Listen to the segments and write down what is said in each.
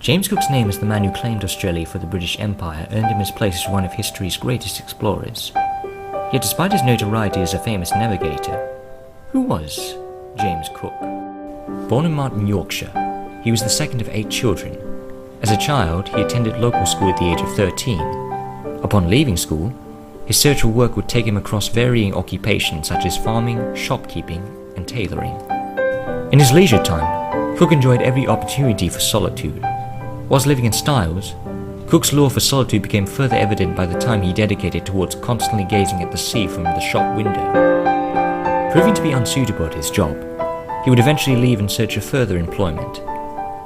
James Cook's name as the man who claimed Australia for the British Empire earned him his place as one of history's greatest explorers. Yet despite his notoriety as a famous navigator, who was James Cook? Born in Marton, Yorkshire, he was the second of 8 children. As a child, he attended local school at the age of 13. Upon leaving school, his search for work would take him across varying occupations such as farming, shopkeeping, and tailoring. In his leisure time, Cook enjoyed every opportunity for solitude. Whilst living in Styles, Cook's lure for solitude became further evident by the time he dedicated towards constantly gazing at the sea from the shop window. Proving to be unsuitable at his job, he would eventually leave in search of further employment.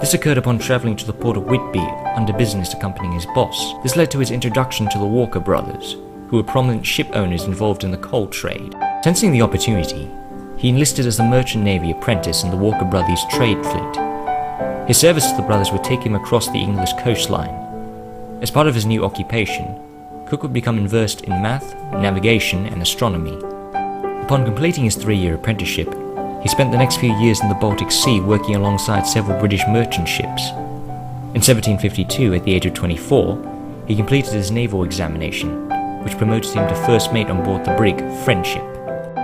This occurred upon travelling to the port of Whitby under business accompanying his boss. This led to his introduction to the Walker brothers, who were prominent ship owners involved in the coal trade. Sensing the opportunity, he enlisted as a merchant navy apprentice in the Walker brothers' trade fleet. His service to the brothers would take him across the English coastline. As part of his new occupation, Cook would become versed in math, navigation, and astronomy. Upon completing his 3-year apprenticeship, he spent the next few years in the Baltic Sea working alongside several British merchant ships. In 1752, at the age of 24, he completed his naval examination, which promoted him to first mate on board the brig Friendship.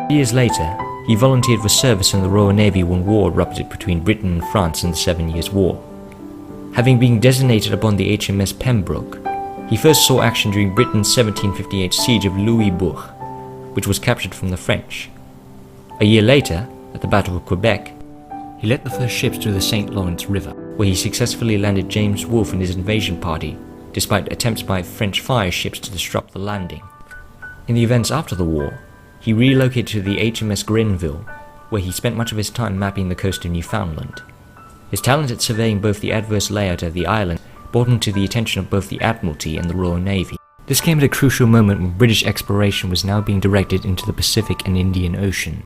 Years later, he volunteered for service in the Royal Navy when war erupted between Britain and France in the 7 Years' War. Having been designated upon the HMS Pembroke, he first saw action during Britain's 1758 siege of Louisbourg, which was captured from the French. A year later, at the Battle of Quebec, he led the first ships through the St. Lawrence River, where he successfully landed James Wolfe and his invasion party, despite attempts by French fire ships to disrupt the landing. In the events after the war, he relocated to the HMS Grenville, where he spent much of his time mapping the coast of Newfoundland. His talent at surveying both the adverse layout of the island brought him to the attention of both the Admiralty and the Royal Navy. This came at a crucial moment when British exploration was now being directed into the Pacific and Indian Ocean.